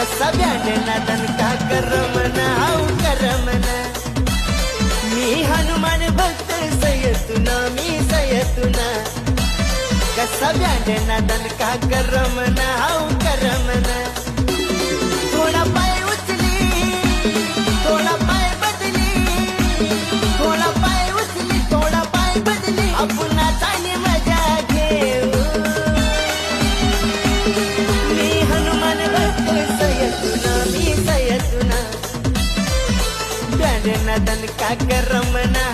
कसा ब्याडना दणका करमना हाऊ करमना मी हनुमान भक्त सयतुना मी सयतुना कसा ब्याडना दणका करमना हाऊ करमना थोडा पाय उचली थोडा पाय बदली थोडा पाय उचली थोडा पाय बदली आपण चांगली मजा घेऊ मी हनुमान भक्त सयतुना मी सयतुना ब्याडना दणका करमना